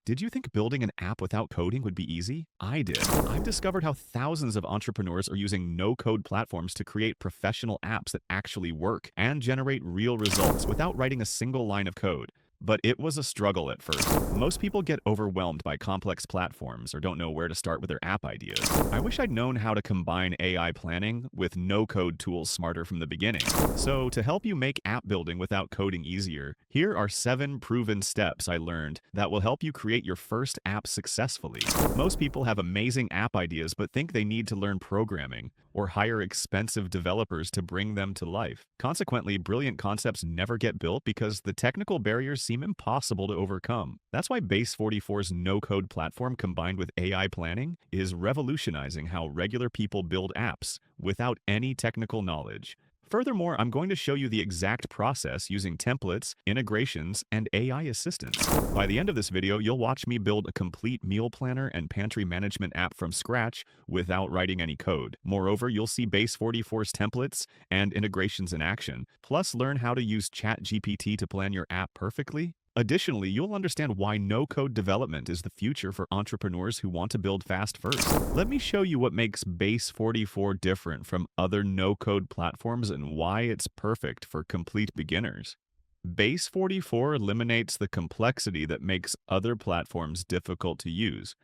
Did you think building an app without coding would be easy? I did. I've discovered how thousands of entrepreneurs are using no-code platforms to create professional apps that actually work and generate real results without writing a single line of code. But it was a struggle at first. Most people get overwhelmed by complex platforms or don't know where to start with their app ideas. I wish I'd known how to combine AI planning with no-code tools smarter from the beginning. So, to help you make app building without coding easier, here are 7 proven steps I learned that will help you create your first app successfully. Most people have amazing app ideas but think they need to learn programming or hire expensive developers to bring them to life. Consequently, brilliant concepts never get built because the technical barriers seem impossible to overcome. That's why Base 44's no-code platform combined with AI planning is revolutionizing how regular people build apps without any technical knowledge. Furthermore, I'm going to show you the exact process using templates, integrations, and AI assistance. By the end of this video, you'll watch me build a complete meal planner and pantry management app from scratch without writing any code. Moreover, you'll see Base 44's templates and integrations in action, plus learn how to use ChatGPT to plan your app perfectly. Additionally, you'll understand why no-code development is the future for entrepreneurs who want to build fast first. Let me show you what makes Base 44 different from other no-code platforms and why it's perfect for complete beginners. Base 44 eliminates the complexity that makes other platforms difficult to use.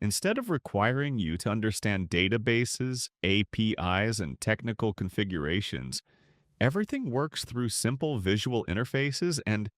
Instead of requiring you to understand databases, APIs, and technical configurations, everything works through simple visual interfaces and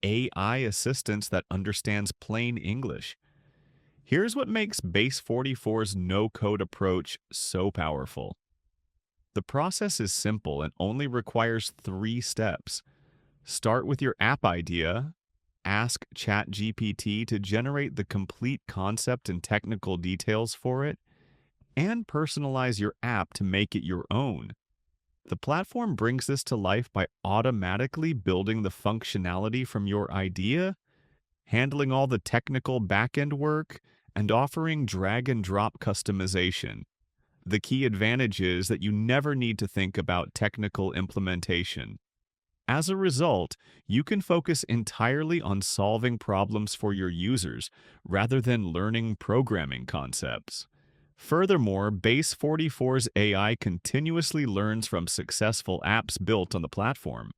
AI assistance that understands plain English. Here's what makes Base 44's no-code approach so powerful. The process is simple and only requires 3 steps. Start with your app idea, ask ChatGPT to generate the complete concept and technical details for it, and personalize your app to make it your own. The platform brings this to life by automatically building the functionality from your idea, handling all the technical backend work, and offering drag-and-drop customization. The key advantage is that you never need to think about technical implementation. As a result, you can focus entirely on solving problems for your users rather than learning programming concepts. Furthermore, Base 44's AI continuously learns from successful apps built on the platform.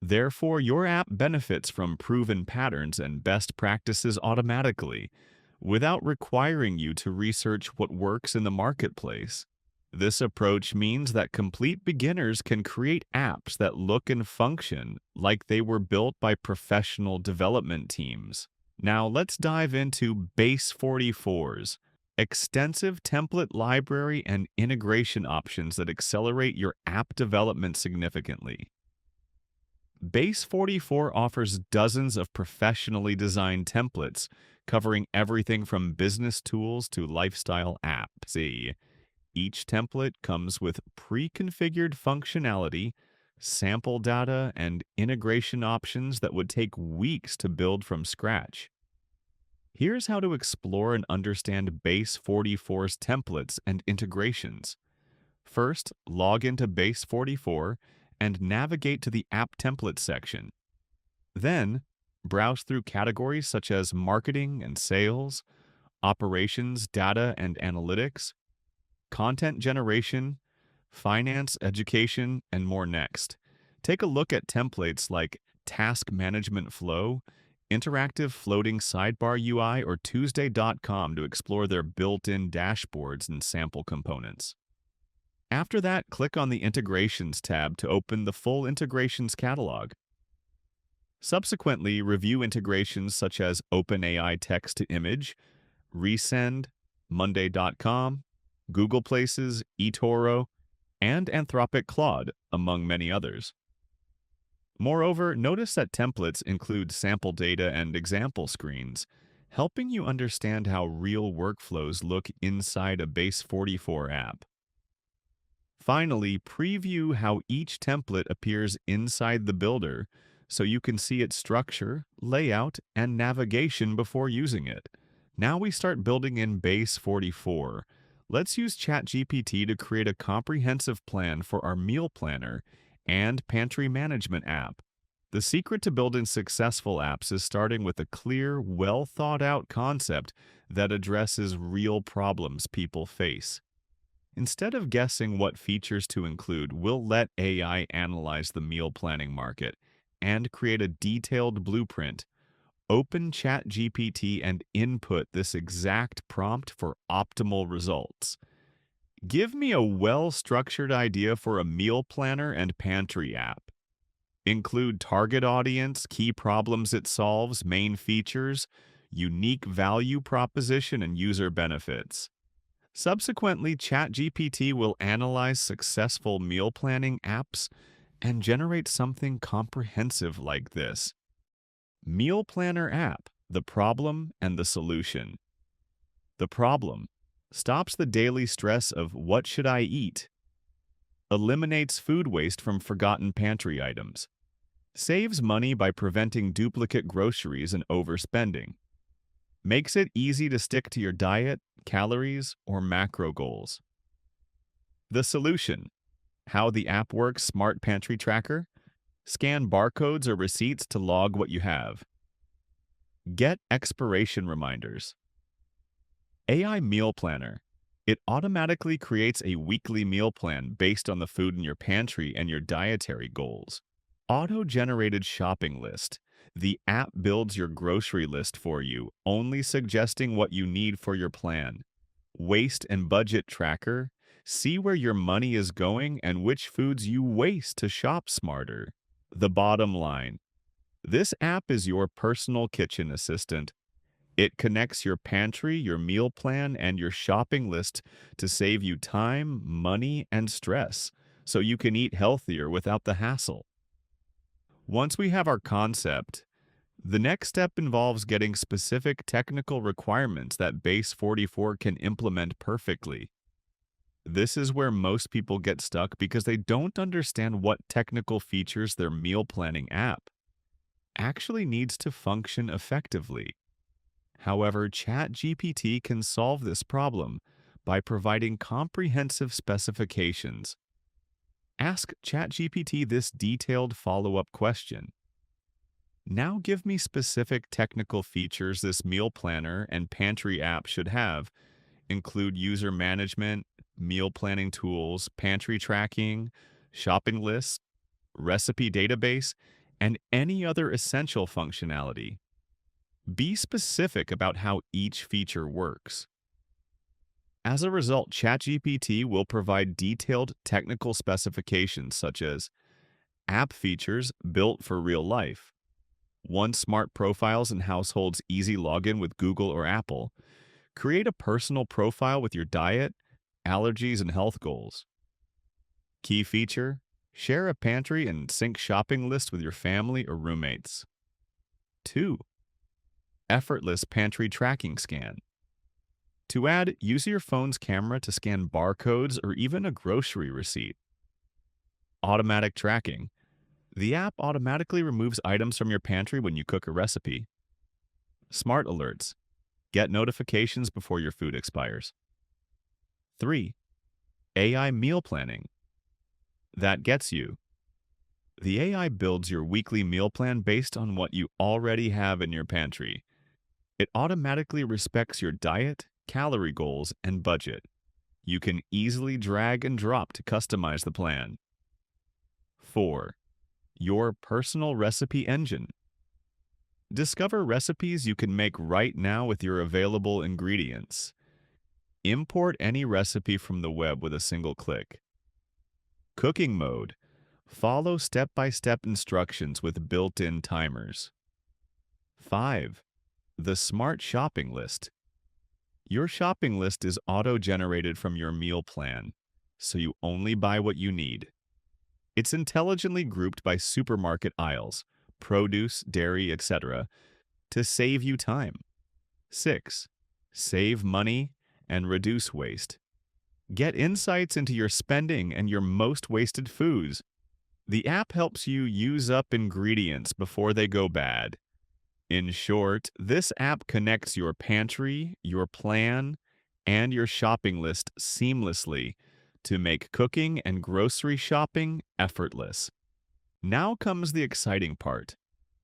Therefore, your app benefits from proven patterns and best practices automatically, without requiring you to research what works in the marketplace. This approach means that complete beginners can create apps that look and function like they were built by professional development teams. Now, let's dive into Base 44's extensive template library and integration options that accelerate your app development significantly. Base 44 offers dozens of professionally designed templates covering everything from business tools to lifestyle apps. Each template comes with pre-configured functionality, sample data, and integration options that would take weeks to build from scratch. Here's how to explore and understand Base 44's templates and integrations. First, log into Base 44 and navigate to the App Templates section. Then, browse through categories such as marketing and sales, operations, data and analytics, content generation, finance, education, and more next. Take a look at templates like Task Management Flow, Interactive Floating Sidebar UI, or Tuesday.com to explore their built-in dashboards and sample components. After that, click on the Integrations tab to open the full integrations catalog. Subsequently, review integrations such as OpenAI Text-to-Image, Resend, Monday.com, Google Places, eToro, and Anthropic Claude, among many others. Moreover, notice that templates include sample data and example screens, helping you understand how real workflows look inside a Base 44 app. Finally, preview how each template appears inside the builder so you can see its structure, layout, and navigation before using it. Now we start building in Base 44. Let's use ChatGPT to create a comprehensive plan for our meal planner and pantry management app. The secret to building successful apps is starting with a clear, well thought out concept that addresses real problems people face. Instead of guessing what features to include, we'll let AI analyze the meal planning market and create a detailed blueprint. Open ChatGPT and input this exact prompt for optimal results. Give me a well-structured idea for a meal planner and pantry app. Include target audience, key problems it solves, main features, unique value proposition, and user benefits. Subsequently, ChatGPT will analyze successful meal planning apps and generate something comprehensive like this. Meal Planner app, the problem and the solution. The problem: stops the daily stress of what should I eat? Eliminates food waste from forgotten pantry items. Saves money by preventing duplicate groceries and overspending. Makes it easy to stick to your diet, calories, or macro goals. The solution: how the app works smart pantry tracker. Scan barcodes or receipts to log what you have. Get expiration reminders. AI Meal Planner. It automatically creates a weekly meal plan based on the food in your pantry and your dietary goals. Auto-generated shopping list. The app builds your grocery list for you, only suggesting what you need for your plan. Waste and budget tracker. See where your money is going and which foods you waste to shop smarter. The bottom line: this app is your personal kitchen assistant. It connects your pantry, your meal plan, and your shopping list to save you time, money, and stress, so you can eat healthier without the hassle. Once we have our concept, the next step involves getting specific technical requirements that Base 44 can implement perfectly. This is where most people get stuck because they don't understand what technical features their meal planning app actually needs to function effectively. However, ChatGPT can solve this problem by providing comprehensive specifications. Ask ChatGPT this detailed follow-up question. Now give me specific technical features this meal planner and pantry app should have. Include user management, meal planning tools, pantry tracking, shopping lists, recipe database, and any other essential functionality. Be specific about how each feature works. As a result, ChatGPT will provide detailed technical specifications such as app features built for real life, One Smart Profiles and Households easy login with Google or Apple, create a personal profile with your diet, allergies, and health goals. Key feature: share a pantry and sync shopping list with your family or roommates. 2. Effortless pantry tracking scan. To add, use your phone's camera to scan barcodes or even a grocery receipt. Automatic tracking. The app automatically removes items from your pantry when you cook a recipe. Smart alerts. Get notifications before your food expires. 3. AI meal planning. That gets you. The AI builds your weekly meal plan based on what you already have in your pantry. It automatically respects your diet, calorie goals, and budget. You can easily drag and drop to customize the plan. 4. Your personal recipe engine. Discover recipes you can make right now with your available ingredients. Import any recipe from the web with a single click. Cooking mode. Follow step-by-step instructions with built-in timers. 5. The Smart Shopping List. Your shopping list is auto-generated from your meal plan, so you only buy what you need. It's intelligently grouped by supermarket aisles, produce, dairy, etc., to save you time. 6. Save money and reduce waste. Get insights into your spending and your most wasted foods. The app helps you use up ingredients before they go bad. In short, this app connects your pantry, your plan, and your shopping list seamlessly to make cooking and grocery shopping effortless. Now comes the exciting part.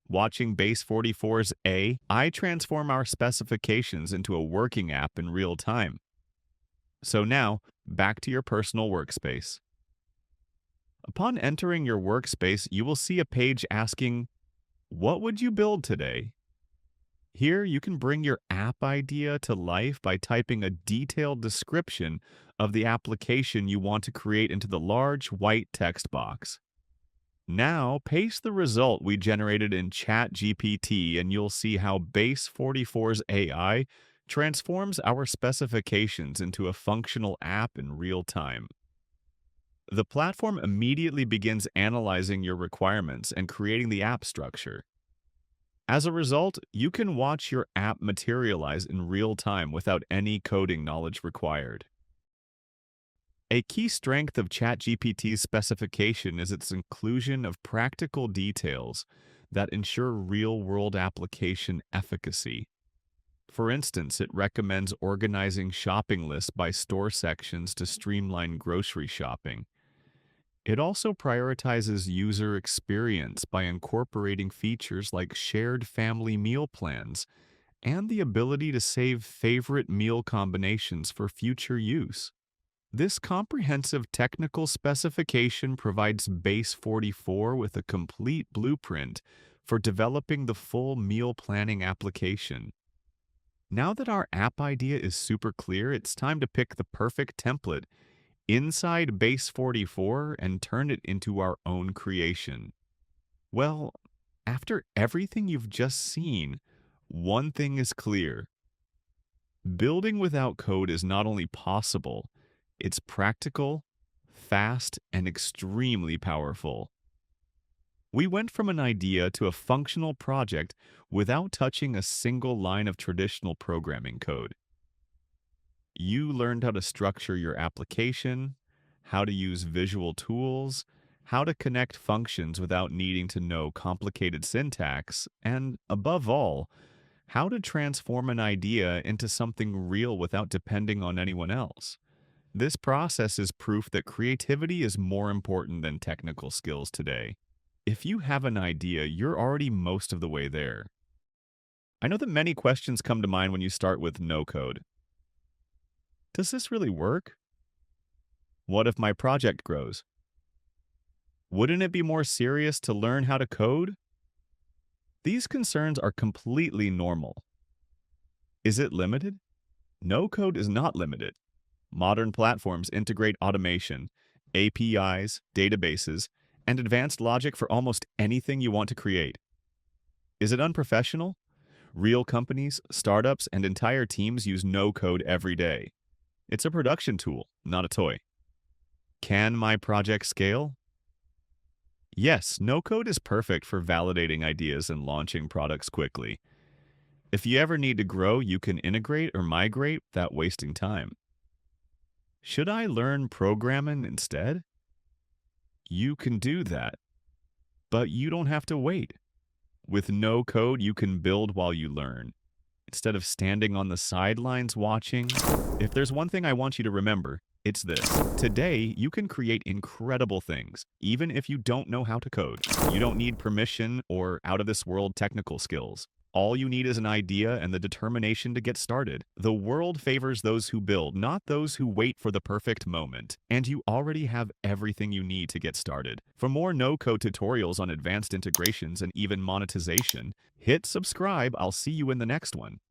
Watching Base 44's AI transform our specifications into a working app in real time. So now, back to your personal workspace. Upon entering your workspace, you will see a page asking, "What would you build today?" Here, you can bring your app idea to life by typing a detailed description of the application you want to create into the large white text box. Now, paste the result we generated in ChatGPT and you'll see how Base 44's AI transforms our specifications into a functional app in real time. The platform immediately begins analyzing your requirements and creating the app structure. As a result, you can watch your app materialize in real time without any coding knowledge required. A key strength of ChatGPT's specification is its inclusion of practical details that ensure real-world application efficacy. For instance, it recommends organizing shopping lists by store sections to streamline grocery shopping. It also prioritizes user experience by incorporating features like shared family meal plans and the ability to save favorite meal combinations for future use. This comprehensive technical specification provides Base 44 with a complete blueprint for developing the full meal planning application. Now that our app idea is super clear, it's time to pick the perfect template inside Base 44 and turn it into our own creation. Well, after everything you've just seen, one thing is clear. Building without code is not only possible, it's practical, fast, and extremely powerful. We went from an idea to a functional project without touching a single line of traditional programming code. You learned how to structure your application, how to use visual tools, how to connect functions without needing to know complicated syntax, and above all, how to transform an idea into something real without depending on anyone else. This process is proof that creativity is more important than technical skills today. If you have an idea, you're already most of the way there. I know that many questions come to mind when you start with no code. Does this really work? What if my project grows? Wouldn't it be more serious to learn how to code? These concerns are completely normal. Is it limited? No code is not limited. Modern platforms integrate automation, APIs, databases, and advanced logic for almost anything you want to create. Is it unprofessional? Real companies, startups, and entire teams use no code every day. It's a production tool, not a toy. Can my project scale? Yes, no code is perfect for validating ideas and launching products quickly. If you ever need to grow, you can integrate or migrate without wasting time. Should I learn programming instead? You can do that, but you don't have to wait. With no code, you can build while you learn, instead of standing on the sidelines watching. If there's one thing I want you to remember, it's this. Today, you can create incredible things, even if you don't know how to code. You don't need permission or out-of-this-world technical skills. All you need is an idea and the determination to get started. The world favors those who build, not those who wait for the perfect moment. And you already have everything you need to get started. For more no-code tutorials on advanced integrations and even monetization, hit subscribe. I'll see you in the next one.